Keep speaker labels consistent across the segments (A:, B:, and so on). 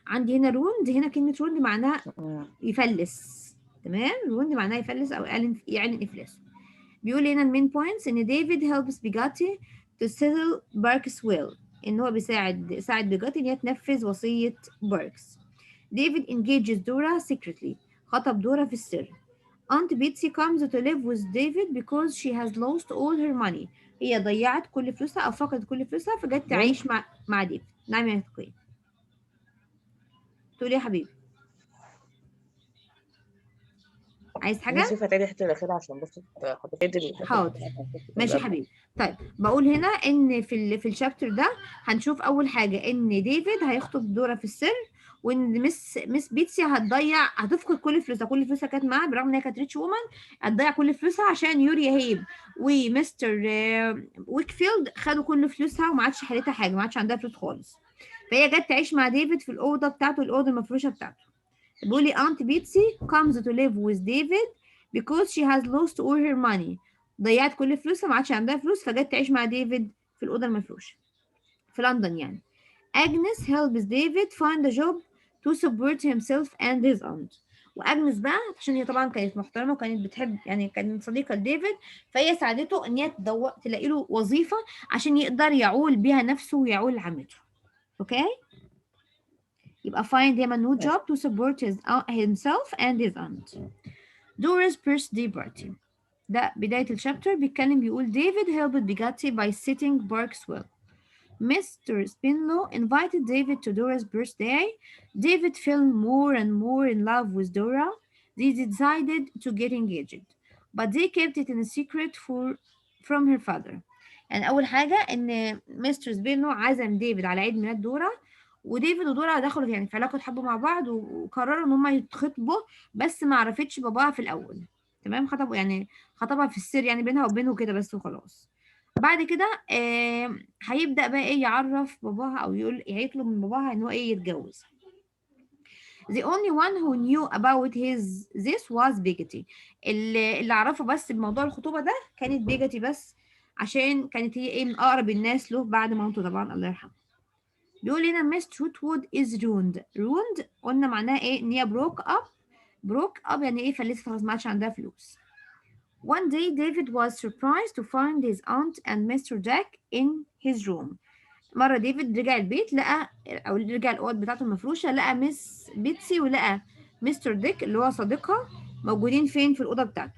A: عندي هنا ruined، هنا كلمة ruined معناها يفلس. تمام، ruined معناها يفلس أو يعلن إفلاسه. بيقول هنا المين بوينتس إن ديفيد helps بيجاتي to settle Barks will، إن هو ساعد بيجاتي إن هي تنفذ وصية باركس. ديفيد engages دورا secretly، خطب دورا في السر. Aunt Betsy comes to live with David because she has lost all her money. هي ضيعت كل فلوسها أو فقدت كل فلوسها فجت تعيش مع ديفيد. نعم يا تقوي. تقول إيه يا حبيبي؟ عايز حاجة؟
B: نسيت هتعيدي الحته الاخيره عشان بس حطيت الحته
A: حاضر،
B: اللي
A: ماشي يا
B: قبل.
A: حبيبي. طيب بقول هنا ان في الشابتر ده هنشوف اول حاجه ان ديفيد هيخطب دورة في السر، وان مس بيتسي هتفقد كل فلوسها. كل فلوسها كانت معاها بالرغم ان هي كانت ريتش وومن، هتضيع كل فلوسها عشان يوريا هيب ومستر ويكفيلد خدوا كل فلوسها وما عادش حالتها حاجه، ما عادش عندها فلوس خالص. فهي جت تعيش مع ديفيد في الاوضه بتاعته، الاوضه المفروشه بتاعته. بيقول لي aunt بيتسي comes to live with David because she has lost all her money. ضيعت كل فلوسها، ما عادش عندها فلوس فجت تعيش مع ديفيد في الأوضة المفروشة في لندن يعني. Agnes helps David find a job to support himself and his aunt. واجنس بقى عشان هي طبعا كانت محترمه وكانت بتحب، يعني كانت صديقه لديفيد، فهي ساعدته ان هي تلاقي له وظيفه عشان يقدر يعول بيها نفسه ويعول عمته. اوكي، يبقى find him a new job to support himself and his aunt. Dora's birthday party. ده بداية الشابتر بيتكلم بيقول David helped Bugatti by sitting Barks well. Mr. Spinlow invited David to Dora's birthday. David fell more and more in love with Dora. They decided to get engaged, but they kept it in a secret from her father. يعني أول حاجة إن مستر سبينو عزم ديفيد على عيد ميلاد دورا، وديفيد ودورا دخلوا يعني في علاقة حب مع بعض وقرروا إن هما يتخطبوا، بس ما عرفتش باباها في الأول. تمام، خطبوا يعني خطبها في السر يعني بينها وبينه كده بس وخلاص. بعد كده هيبدأ بقى ايه يعرف باباها او يطلب من باباها ان هو ايه يتجوز. The only one who knew about this was بيجتي. اللي عرفه بس بموضوع الخطوبة ده كانت بيجتي بس، عشان كانت هي ايه من اقرب الناس له بعد موته طبعا الله يرحمه. بيقول هنا Miss Trotwood is ruined قلنا معناها ايه ان هي broke up يعني ايه فلست خلاص ما عادش عندها فلوس. One day David was surprised to find his aunt and Mr. Jack in his room. مرة ديفيد رجع البيت لقى أو رجع الأوض بتاعته المفروشة، لقى مس بيتسي ولقى مستر ديك اللي هو صديقها موجودين فين في الأوضة بتاعته.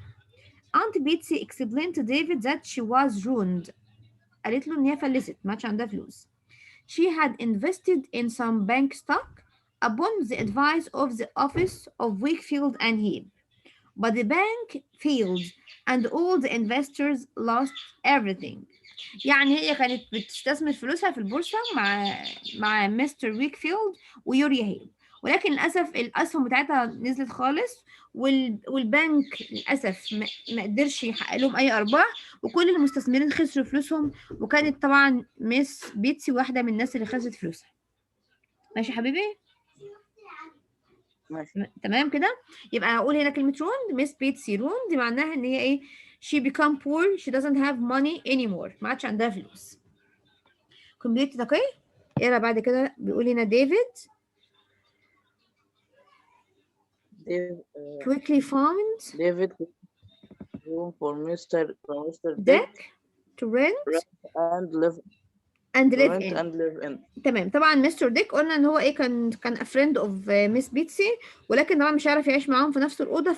A: Aunt Betsy explained to David that she was ruined. قالت له إن هي فلست ما عادش عندها فلوس. She had invested in some bank stock upon the advice of the office of Wakefield and Heath. But the bank failed and all the investors lost everything. يعني هي كانت بتستثمر فلوسها في البورصة مع مستر ويكفيلد ويوريا هيل، ولكن للأسف الأسهم بتاعتها نزلت خالص، والبنك للأسف ما قدرش يحقق لهم أي أرباح، وكل المستثمرين خسروا فلوسهم، وكانت طبعا مس بيتسي واحدة من الناس اللي خسرت فلوسها. ماشي يا حبيبي؟
B: ماشي.
A: تمام كده. يبقى هقول هنا كلمة روند، مس بيتسي روند دي معناها ان هي ايه she become poor, she doesn't have money anymore، ما عادش عندها فلوس. كومبليت اوكي. اقرا بعد كده بيقول هنا ديفيد quickly found
B: David room for Mr. Dick
A: deck to rent
B: and live
A: in.
B: and live in.
A: تمام، طبعا مستر ديك قلنا ان هو ايه كان فريند اوف مس بيتسي، ولكن طبعا مش عارف يعيش معاهم في نفس الاوضه،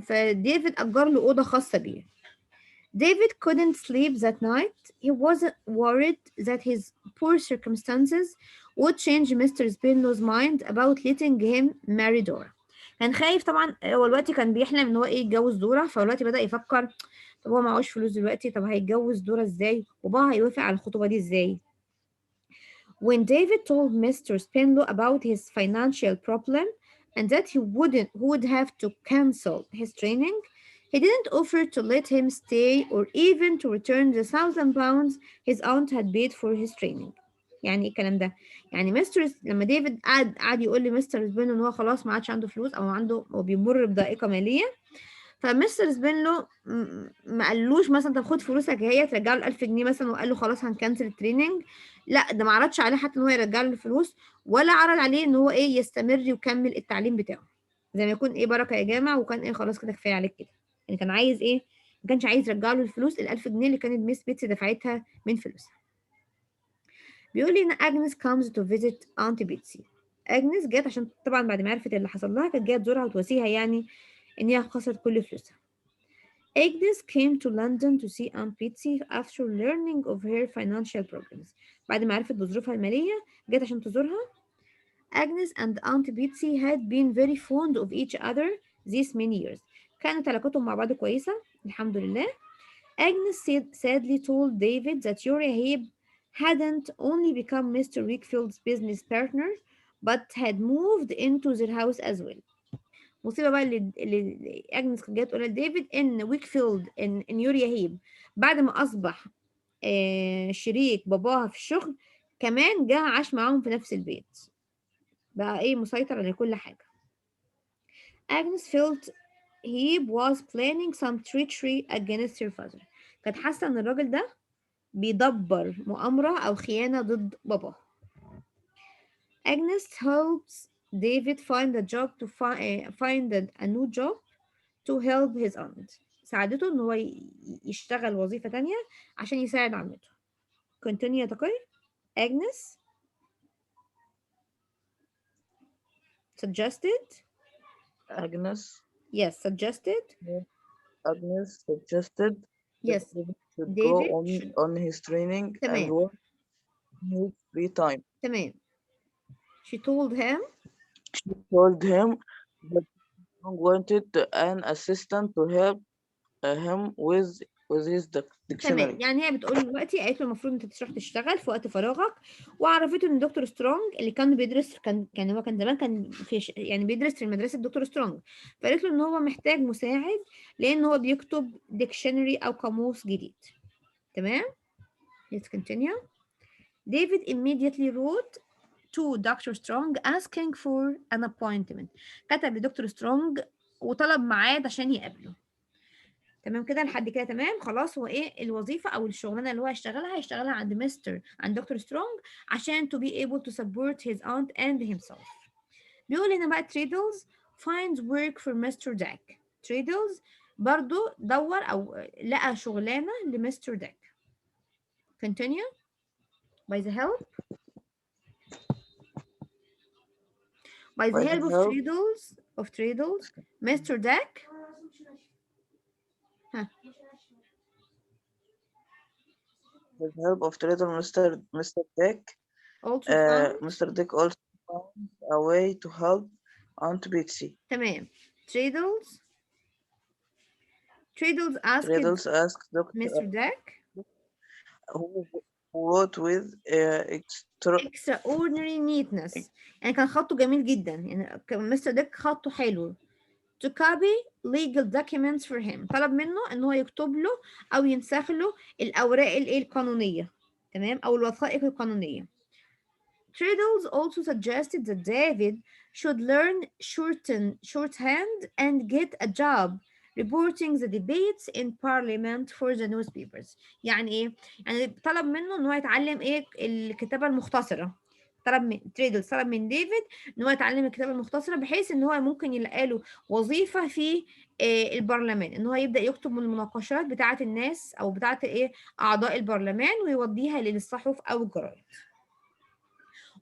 A: فديفيد اجر له اوضه خاصه بيه. David couldn't sleep that night. He wasn't worried that his poor circumstances would change Mr. Spinlow's mind about letting him marry Dora. كان خايف طبعا، هو دلوقتي كان بيحلم ان هو ايه يتجوز دورا، فدلوقتي بدأ يفكر طب هو معهوش فلوس دلوقتي، طب هيتجوز دورا ازاي، وبابا هيوافق على الخطوبة دي ازاي. When David told Mr. Spinlow about his financial problem and that he would have to cancel his training, he didn't offer to let him stay or even to return the £1,000 his aunt had paid for his training. يعني ايه الكلام ده؟ يعني لما ديفيد قعد يقول لمستر سبينو ان هو خلاص ما عادش عنده فلوس او بيمر بضائقة مالية، فمستر سبينلو ما قالوش مثلا طب خد فلوسك هي ترجع له 1000 جنيه مثلا، وقال له خلاص هنكنسل التريننج. لا، ده ما عرضش عليه حتى ان هو يرجع له الفلوس، ولا عرض عليه ان هو ايه يستمر ويكمل التعليم بتاعه، زي ما يكون ايه بركه يا جامع، وكان ايه خلاص كده كفايه عليك كده. يعني كان عايز ايه، ما كانش عايز يرجع له الفلوس ال 1000 جنيه اللي كانت ميس بيتسي دفعتها من فلوسها. بيقول لي ان اجنس comes to visit aunt بيتسي. اجنس جت عشان طبعا بعد ما عرفت اللي حصل لها كانت جايه تزورها وتواسيها يعني ان هي خسرت كل فلوسها. Agnes came to London to see Aunt Betsy after learning of her financial problems. بعد ما عرفت بظروفها المالية جت عشان تزورها. Agnes and Aunt Betsy had been very fond of each other these many years. كانت علاقتهم مع بعض كويسة الحمد لله. Agnes sadly told David that Uriah Heep hadn't only become Mr. Wakefield's business partner but had moved into their house as well. المصيبه بقى اللي اجنس كانت جايه تقولها لديفيد ان ويكفيلد ان يوريا هيب بعد ما اصبح شريك باباها في الشغل كمان جه عاش معاهم في نفس البيت، بقى ايه مسيطر على كل حاجه. Agnes felt he was planning some treachery against her father. كانت حاسه ان الراجل ده بيدبر مؤامره او خيانه ضد باباه. Agnes helps David find a job to find a new job to help his aunt. ساعدته ان هو يشتغل وظيفة تانية عشان يساعد عمته. continue يا تقي. Agnes suggested.
B: Agnes
A: Yes, suggested.
B: Agnes suggested that
A: Yes,
B: David should go
A: David should.
B: on his training and
A: تمام
B: work in his free time.
A: تمام. She told him.
B: She told him that she wanted an assistant to help him with his
A: تمام،
B: dictionary.
A: يعني هي بتقول دلوقتي قالت له المفروض انت تروح تشتغل في وقت فراغك، وعرفته ان دكتور سترونج اللي كان بيدرس هو كان زمان كان في يعني بيدرس في مدرسة دكتور سترونج، فقالت له ان هو محتاج مساعد لان هو بيكتب ديكشنري او قاموس جديد. تمام. Let's continue. David immediately wrote to Dr. Strong asking for an appointment. كتب لدكتور سترونج وطلب ميعاد عشان يقابله. تمام كده لحد كده تمام خلاص. هو ايه الوظيفة او الشغلانة اللي هو هيشتغلها عند دكتور سترونج عشان to be able to support his aunt and himself. بيقول هنا بقى Treadles finds work for Mr. Jack. Treadles برضو دور او لقى شغلانة لمستر داك. Continue. By the help
B: By the
A: of
B: help
A: Treadles, Mr. Dack. Huh.
B: with the help of trader Mr. Dick,
A: Also found.
B: Mr. Dick also found a way to help Aunt Betsy.
A: تمام. Treadles asked
B: Traddles asked Dr.
A: Mr. Dack
B: who wrote with
A: extraordinary neatness. يعني كان خطه جميل جدا، يعني مستر داك خطه حلو. To copy legal documents for him. طلب منه ان هو يكتب له او ينسخ له الاوراق القانونيه، تمام، او الوثائق القانونيه. Treadles also suggested that David should learn shorthand and get a job reporting the debates in parliament for the newspapers. يعني ايه؟ يعني طلب منه ان هو يتعلم ايه الكتابة المختصرة. طلب من ديفيد ان هو يتعلم الكتابة المختصرة بحيث ان هو ممكن يلاقي له وظيفة في البرلمان، ان هو يبدأ يكتب من المناقشات بتاعة الناس او بتاعة ايه اعضاء البرلمان ويوديها للصحف او الجرايد.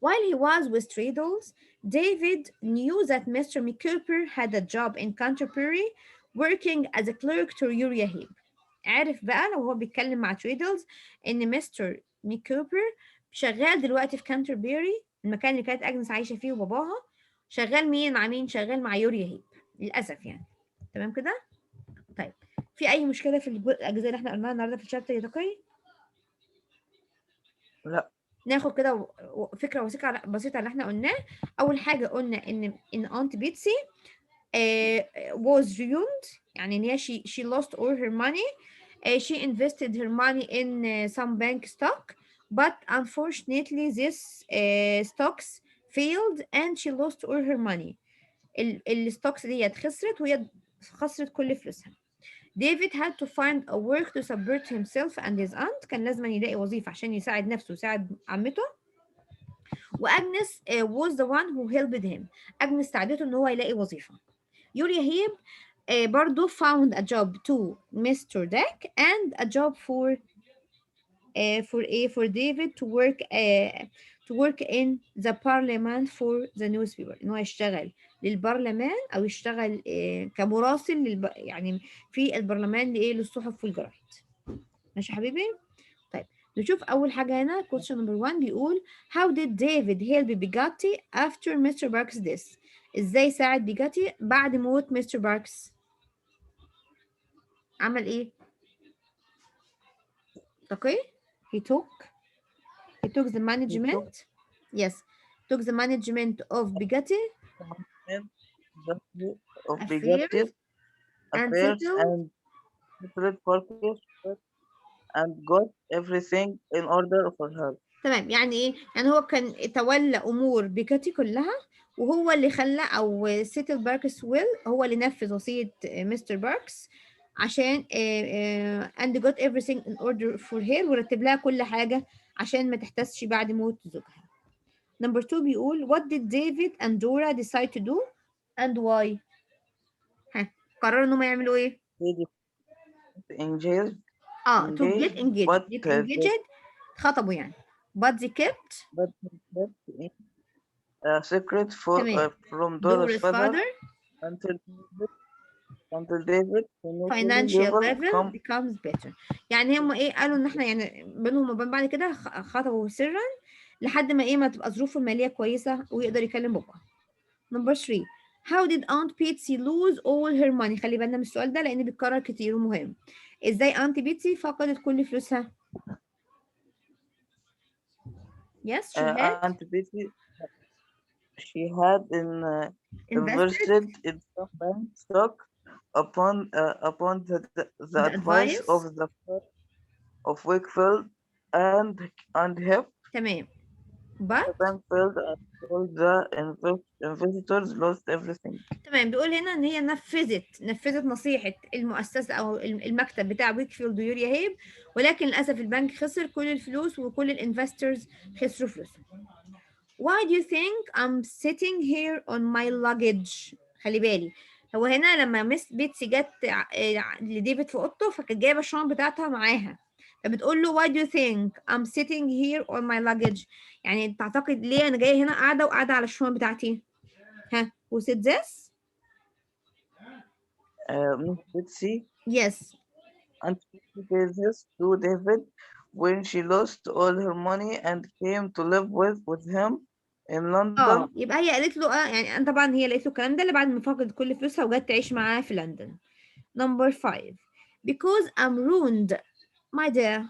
A: While he was with Treadles, David knew that Mr. McCooper had a job in Canterbury working as a clerk to Uriah Heep. عارف بقى لو هو بيتكلم مع Treadles إن مستر ميكوبر شغال دلوقتي في كانتربيري، المكان اللي كانت أجنس عايشة فيه وباباها. شغال مع مين؟ شغال مع يوريا هيب للأسف يعني. تمام كده؟ طيب في أي مشكلة في الأجزاء اللي احنا قلناها النهاردة في الشابتر يا تقي؟
B: لا.
A: ناخد كده فكره بسيطه على اللي احنا قلناه. اول حاجه قلنا ان انت بيتسي was ruined، يعني ان هي she lost all her money. She invested her money in some bank stock but unfortunately this stocks failed and she lost all her money. الستوكس ديت خسرت وهي خسرت كل فلوسها. David had to find a work to support himself and his aunt. كان لازم يلاقي وظيفة عشان يساعد نفسه ويساعد عمته. وأجنس was the one who helped him. أجنس ساعدته إن هو يلاقي وظيفة. يوريا هيب برضو found a job to Mr. Deck and a job for David to work in the parliament for the newspaper. إن هو يشتغل للبرلمان أو يشتغل كمراسل يعني في البرلمان للصحف والجرايد. ماشي يا حبيبي؟ طيب نشوف أول حاجة هنا question number 1 بيقول how did David help Bigatti after Mr. Barks' death؟ إزاي ساعد بيجاتي بعد موت مستر باركس؟ عمل إيه؟ Okay he took the management yes took the management of Bigatti
B: of
A: affairs and settled
B: purpose and got everything in order for her.
A: تمام يعني ايه؟ يعني هو كان تولى امور بيكاتي كلها وهو اللي خلى او سيتل باركس ويل هو اللي نفذ وصية مستر باركس عشان and got everything in order for her ورتب لها كل حاجة عشان ما تحتسش بعد موت زوجها. Number 2 بيقول what did David and Dora decide to do and why؟ ها قرروا انهم يعملوا ايه؟ to get engaged خطبوا يعني but they kept
B: secret from
A: Dora's father
B: until David
A: financial level becomes better. يعني هم ايه قالوا ان احنا يعني بينهم وبين بعض كده خطبوا سرا لحد ما ما تبقى ظروفه الماليه كويسه ويقدر يكلم بابا. Number 3 how did Aunt Betsy lose all her money؟ خلي بالنا من السؤال ده لان بيتكرر كتير ومهم. ازاي Aunt Betsy فقدت كل فلوسها؟ Yes she had
B: Aunt Betsy she had invested in some bank stock upon the advice of Wakefield and HIP.
A: تمام but
B: the bank failed and all the investors lost everything.
A: تمام بيقول هنا ان هي نفذت نصيحة المؤسسة او المكتب بتاع ويكفيلد ويوريا هيب ولكن للاسف البنك خسر كل الفلوس وكل الانفسترز خسروا فلوسهم. Why do you think I'm sitting here on my luggage؟ خلي بالي هو هنا لما مس بيتسي جت لديفيد في اوضته فكانت جايبه الشنط بتاعتها معاها فبتقول له why do you think I'm sitting here on my luggage؟ يعني تعتقد ليه انا جايه هنا قاعده على الشنط بتاعتي؟ ها who said this؟
B: Miss Betsy.
A: Yes.
B: And she said this to David when she lost all her money and came to live with him in London.
A: يبقى هي قالت له يعني طبعا هي قالت له الكلام ده اللي بعد ما فقدت كل فلوسها وجت تعيش معاه في لندن. Number 5 because I'm ruined my dear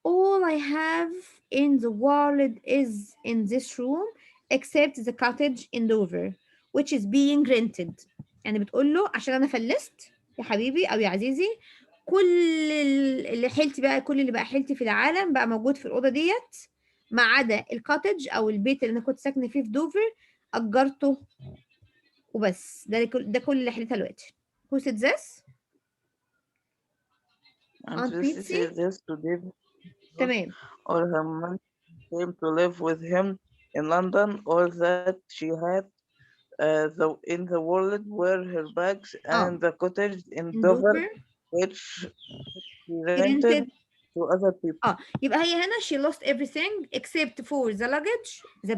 A: all I have in the world is in this room except the cottage in Dover which is being rented. يعني بتقول له عشان انا فلست يا حبيبي او يا عزيزي كل اللي بقى حيلتي في العالم بقى موجود في الأوضة ديت ما عدا الكوتج او البيت اللي انا كنت ساكنه فيه في دوفر اجرته وبس ده كل اللي حيلتها دلوقتي. Who said this؟
B: Aunt Betsy said this to David.
A: تمام.
B: All her money came to live with him in London. All that she had in the world were her bags and the cottage in Dover which she rented to other people.
A: يبقى هي هنا she lost everything except for the luggage, the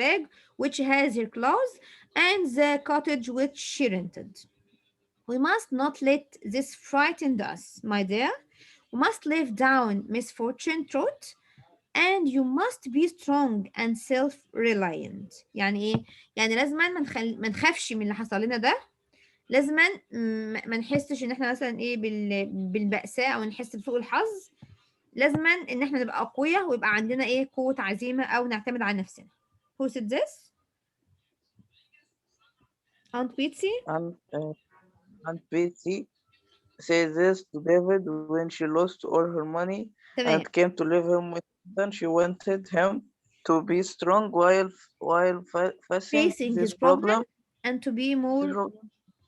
A: bag which has her clothes and the cottage which she rented. We must not let this frighten us, my dear. We must live down misfortune through and you must be strong and self-reliant. يعني ايه؟ يعني لازم ما نخافش من اللي حصل لنا ده لازم ما نحسش ان احنا مثلا ايه بالبأساء او نحس بسوء الحظ لازم ان احنا نبقى اقوياء ويبقى عندنا ايه قوة عزيمة او نعتمد على نفسنا. Who said this؟ Aunt Betsy؟
B: Aunt Betsy said this to David when she lost all her money and came to live him with them. She wanted him to be strong while facing this problem
A: and to be more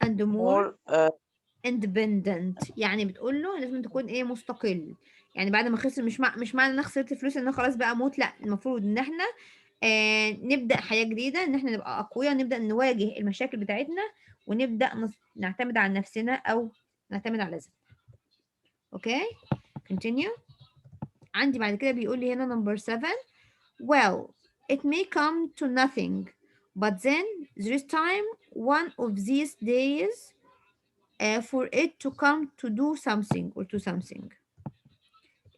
A: and more
B: more
A: independent. يعني بتقول له لازم تكون ايه مستقل. يعني بعد ما خسر، مش معنى ان انا خسرت فلوس ان انا خلاص بقى اموت، لا، المفروض ان احنا نبدأ حياة جديدة، ان احنا نبقى اقوياء، نبدأ نواجه المشاكل بتاعتنا، ونبدأ نعتمد على نفسنا او نعتمد على ذاتنا. اوكي continue. عندي بعد كده بيقول لي هنا number 7. Well, it may come to nothing, but then there is time one of these days for it to come to do something or to something.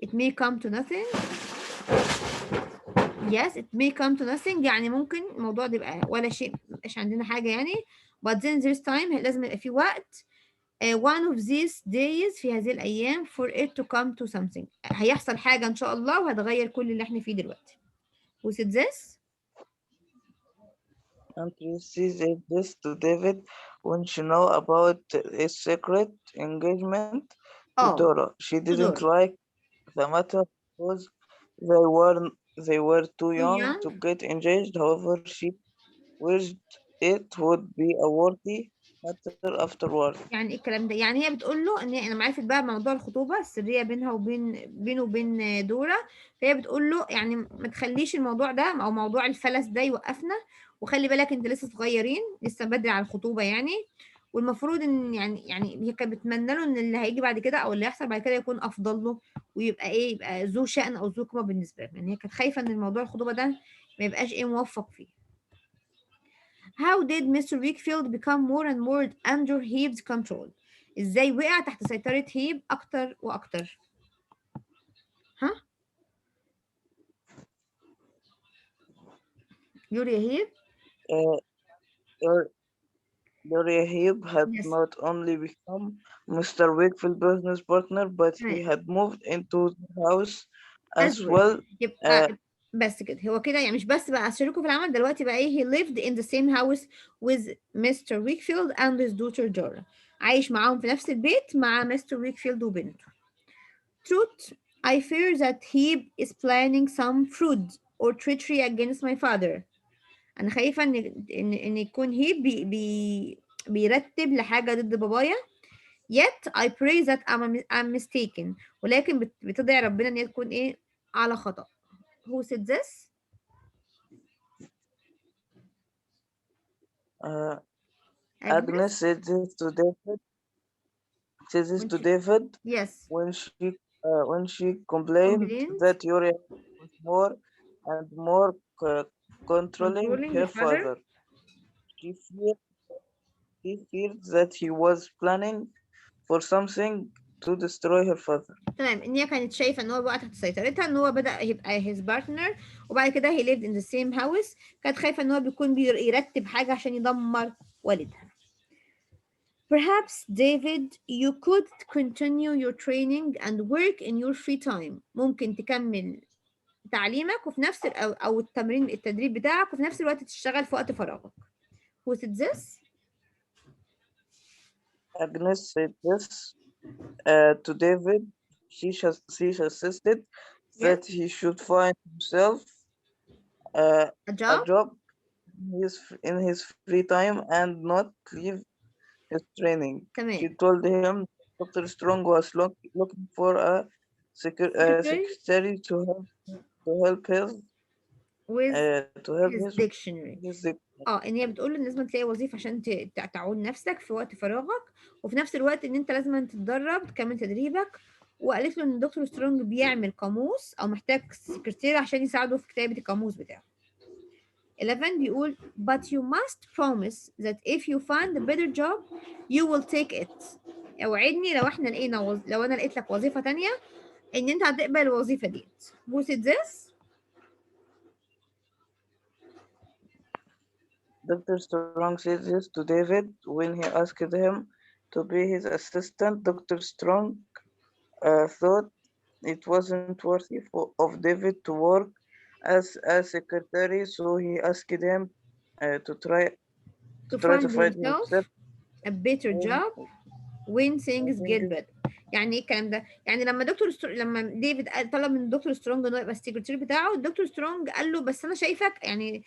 A: It may come to nothing. Yes, it may come to nothing. يعني ممكن الموضوع ده يبقى ولا شيء، مبقاش عندنا حاجة يعني. But then there's time. لازم يبقى في وقت. One of these days في هذه الأيام for it to come to something. هيحصل حاجة إن شاء الله وهتغير كل اللي احنا فيه دلوقتي. Who said this?
B: and Tracy said this to David when she know about his secret engagement to
A: Oh,
B: Dora. She
A: to
B: didn't
A: Dora.
B: like the matter because they were they were too
A: Too
B: young
A: young.
B: to get engaged. However, she wished it would be a worthy matter afterward.
A: يعني ايه الكلام ده؟ يعني هي بتقول له ان انا معرفت بقى موضوع الخطوبه السريه بينها بينه وبين دورة. فهي بتقول له يعني ما تخليش الموضوع ده او موضوع الفلس ده يوقفنا، وخلي بالك انت لسه صغيرين، لسه بدري على الخطوبه يعني. والمفروض ان يعني هي كانت بتتمنى له ان اللي هيجي بعد كده او اللي هيحصل بعد كده يكون افضل له، ويبقى ايه، يبقى ذو شأن او ذو قيمه بالنسبه له. يعني هي كانت خايفه ان الموضوع الخطوبه ده ما يبقاش ايه موفق فيه. How did Mr. Wakefield become more and more under Hebe's control? ازاي وقع تحت سيطرة هيب اكتر واكتر؟ ها؟ يوريا هيب؟
B: Uh, Dor- Doria Heap had
A: Yes.
B: not only become Mr. Wakefield's business partner, but he
A: تمام.
B: had moved into the house
A: as
B: as
A: well.
B: well. Uh,
A: يبقى بس كده، هو كده يعني مش بس بقى شريكه في العمل دلوقتي بقى ايه، he lived in the same house with Mr. Wakefield and his daughter Dora. عايش معاهم في نفس البيت مع مستر ويكفيلد وبنته. Truth, I fear that he is planning some fraud or treachery against my father. انا خايفه ان يكون هي بيرتب لحاجه ضد بابايا. yet I pray that I'm mistaken. ولكن بتدعي ربنا ان هي تكون ايه، على خطأ. who said this?
B: uh,
A: Agnes.
B: Agnes said this to David. Said this
A: when
B: to
A: she,
B: David
A: yes,
B: when she complained
A: complained
B: that Uriah was more and more controlling
A: controlling
B: her
A: your father.
B: father. She feared, she feared that he was planning for something to destroy her father.
A: تمام، ان هي كانت شايفه ان هو بقى تحت سيطرتها، ان هو بدأ يبقى his partner، وبعد كده he lived in the same house. كانت خايفه ان هو بيكون بيرتب حاجه عشان يدمر والدها. Perhaps, David, you could continue your training and work in your free time. ممكن تكمل تعليمك وفي نفس أو التدريب بتاعك، وفي نفس الوقت تشتغل في وقت فراغك. Who said this?
B: Agnes said this to David. She suggested
A: Yes.
B: that he should find himself uh,
A: A
B: a
A: job?
B: job in his free time and not leave his training. She
A: تمام.
B: told him Dr. Strong was looking for a
A: Secretary
B: secretary to help
A: with his
B: his
A: dictionary.
B: his
A: ان هي بتقول له ان لازم تلاقي وظيفه عشان تعود نفسك في وقت فراغك، وفي نفس الوقت ان انت لازم تتدرب تكمل تدريبك. وقالت له ان دكتور سترونج بيعمل قاموس او محتاج سكرتير عشان يساعده في كتابه القاموس بتاعه. 11 بيقول but you must promise that if you find a better job you will take it. اوعدني لو احنا لقينا لو انا لقيت لك وظيفه تانية ان انت هتقبل الوظيفه ديت. Who said this?
B: Dr. Strong said this to David when he asked him to be his assistant. Dr. Strong thought it wasn't worthy of David to work as a secretary, so he asked him uh, to try
A: to
B: to
A: find
B: find
A: himself
B: himself
A: a better job when things get
B: when
A: better. يعني ايه الكلام ده؟ يعني لما ديفيد طلب من دكتور سترونج انه يبقى السكرتير بتاعه، الدكتور سترونج قال له بس انا شايفك يعني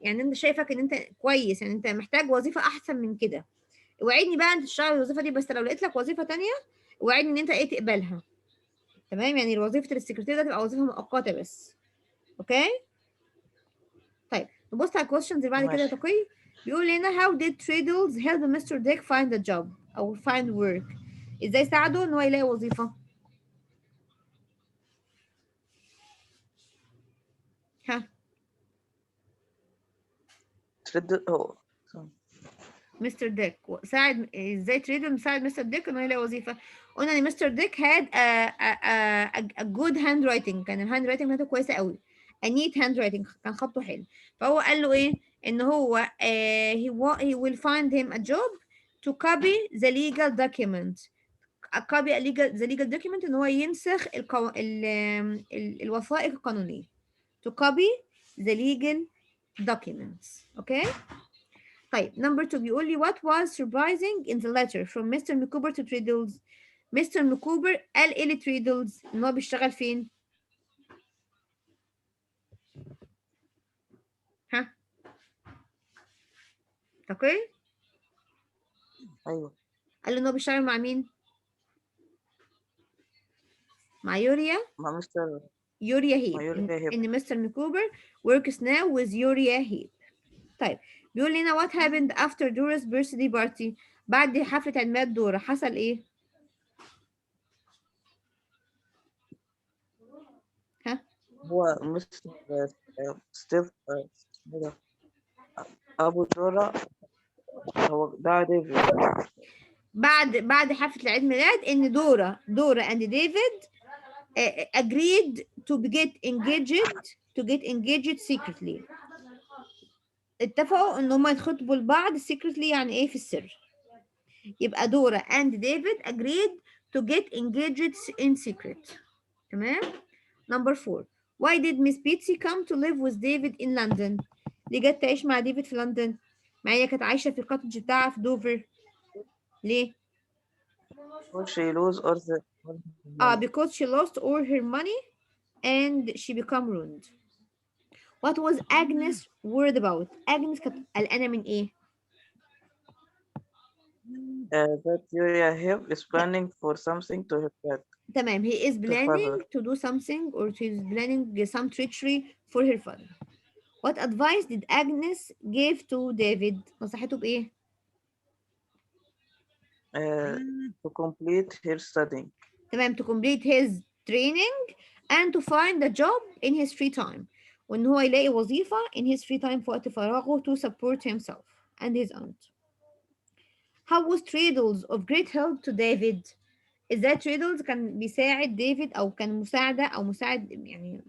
A: انت شايفك ان انت كويس، يعني انت محتاج وظيفه احسن من كده. وعدني بقى انت تشتغل الوظيفه دي، بس لو لقيت لك وظيفه تانية وعدني ان انت ايه تقبلها. تمام، يعني وظيفه السكرتير ده تبقى وظيفه مؤقته بس. اوكي. طيب نبص على الكويشنز اللي بعد كده يا
B: ماشي.
A: تقي. بيقول لنا how did Treadles help Mr. Dick find a job او find work؟ ازاي ساعده ان هو يلاقي وظيفه؟ ها.
B: ترد هو.
A: مستر ديك ساعد ازاي تريدل مساعد مستر ديك انه يلاقي وظيفه؟ قلنا ان مستر ديك had a good handwriting، كان الهاند رايتنج بتاعته كويسه قوي. a neat handwriting، كان خطه حلو. فهو قال له ايه؟ ان هو he will find him a job to copy the legal document. copy the legal document ان هو ينسخ الوثائق القانونيه. to copy the legal documents. اوكي. طيب number 2 بيقول لي what was surprising in the letter from Mr. McCoober to Treadles؟ مستر مكوبر قال ايه لتريدلز؟ ان هو بيشتغل فين؟ ها؟ اوكي.
B: ايوه.
A: قال له ان هو بيشتغل مع مين؟ مع يوريا.
B: مع مستر.
A: يوريا
B: مع
A: هيب.
B: يوريا هيب.
A: ان مستر مكوبر works now with يوريا هيب. طيب بيقول لنا what happened after Dora's birthday party؟ بعد حفلة عيد ميلاد دورا حصل ايه؟ ها؟
B: هو مستر ستيف اسمه ده، ابو دورا، هو ده ديفيد.
A: بعد حفلة عيد ميلاد ان دورا and ديفيد agreed to get engaged secretly. اتفقوا ان هم يتخطبوا لبعض secretly، يعني ايه؟ في السر. يبقى دورا and ديفيد agreed to get engaged in secret. تمام. number 4 why did Miss Betsy come to live with David in London؟ ليه جت تعيش مع ديفيد في لندن؟ مع هي كانت عايشة في الكوتج بتاعها في دوفر. ليه؟
B: she lose or the money.
A: because she lost all her money and she become ruined. What was Agnes worried about؟ Agnes كانت قلقانة من ايه؟
B: That Yuria Hip is planning for something to her dad,
A: تمام. he is
B: to
A: planning
B: father.
A: to do something or she is planning some treachery for her father. What advice did Agnes give to David؟ نصحته بإيه؟
B: To complete her studying.
A: تمام. to complete his training and to find a job in his free time. وإن هو يلاقي وظيفة in his free time في وقت فراغه to support himself and his aunt. How was Treadles of great help to David؟ ازاي تريدلز كان بيساعد ديفيد او كان مساعدة او مساعد يعني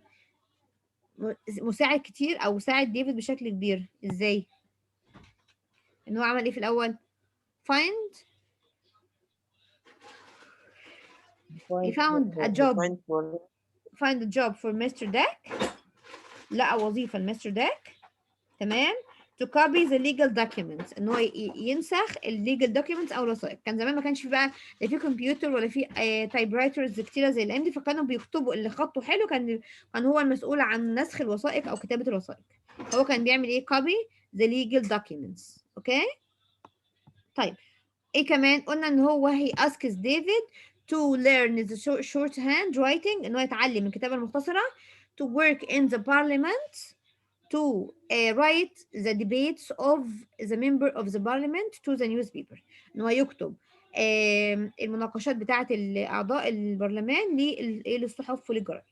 A: مساعد كتير او ساعد ديفيد بشكل كبير؟ ازاي؟ ان هو عمل ايه في الاول؟ find he found a
B: He
A: job
B: find for
A: find a job for Mr. Dack. لقى وظيفة لمستر داك. تمام. to copy the legal documents، ان هو ينسخ الليجل documents او الوثائق. كان زمان ما كانش في بقى لا في كمبيوتر ولا في تايب رايترز كتيره زي الايام دي، فكانوا بيكتبوا اللي خطه حلو كان هو المسؤول عن نسخ الوثائق او كتابه الوثائق. هو كان بيعمل ايه؟ copy the legal documents. اوكي. طيب ايه كمان؟ قلنا ان هو he asks David to learn the shorthand writing، ان هو يتعلم الكتابه المختصره. to work in the parliament to write the debates of the member of the parliament to the newspaper، ان هو يكتب المناقشات بتاعه اعضاء البرلمان للصحف وللجرايد.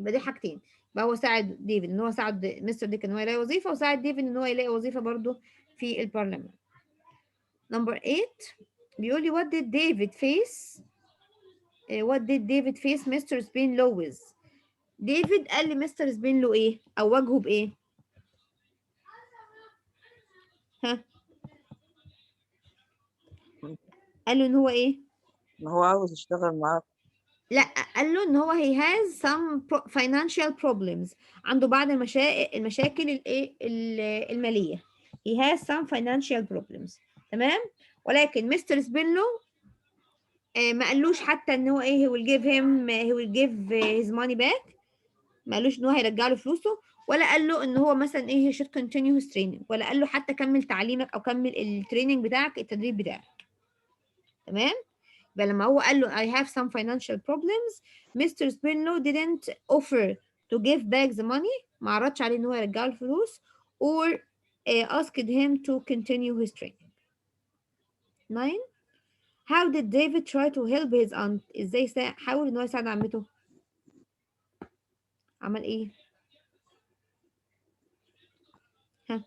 A: يبقى دي حاجتين. يبقى هو ساعد ديفيد ان هو ساعد مستر ديك ان هو يلاقي وظيفه، وساعد ديفيد ان هو يلاقي وظيفه برضه في البرلمان. نمبر 8 بيقول لي what did David face Mr. Spinlow with؟ ديفيد قال لمستر سبينلو ايه او واجهه بايه؟ ها؟ قال له ان هو ايه؟
B: إن هو عاوز يشتغل معاه.
A: لا، قال له ان هو he has some financial problems، عنده بعض المشاكل الايه الماليه. he has some financial problems. تمام. ولكن مستر سبينلو ما قالوش حتى ان هو ايه he will give his money back، ما قالوش ان هو هيرجع له فلوسه، ولا قال له ان هو مثلا ايه he should continue his training، ولا قال له حتى كمل تعليمك او كمل التريننج بتاعك، التدريب بتاعك. تمام. يبقى لما هو قال له I have some financial problems Mr. Spinlow didn't offer to give back the money، ما عرضش عليه ان هو يرجع له الفلوس or asked him to continue his training. 9. How did David try to help his aunt؟ ازاي حاول ان هو يساعد عمته؟ عمل ايه؟ ها،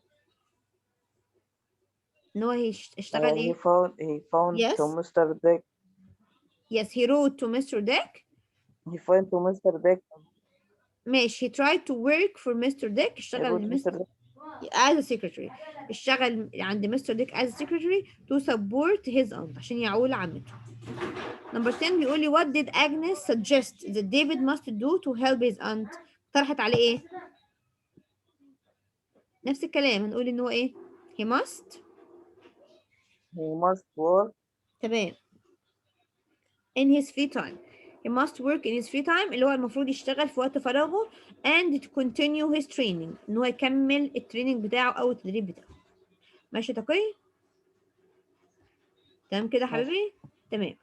A: ان هو اشتغل
B: He
A: ايه؟
B: found to
A: Yes.
B: Mr. Dick.
A: Yes, he wrote to Mr. Dick.
B: He found to Mr. Dick.
A: ماشي. he tried to work for Mr. Dick،
B: He
A: اشتغل
B: wrote Mr. Dick.
A: as a secretary، اشتغل عند مستر ديك as a secretary to support his aunt، عشان يعول عمته. Number 10 بيقول لي what did Agnes suggest that David must do to help his aunt؟ طرحت عليه ايه؟ نفس الكلام، هنقول ان هو ايه؟ he must.
B: He must work.
A: تمام. in his free time. he must work in his free time اللي هو المفروض يشتغل في وقت فراغه and to continue his training، ان هو يكمل التريننج بتاعه او التدريب بتاعه. ماشي تقي؟ تمام كده يا
B: ماشي.
A: حبيبي؟ تمام.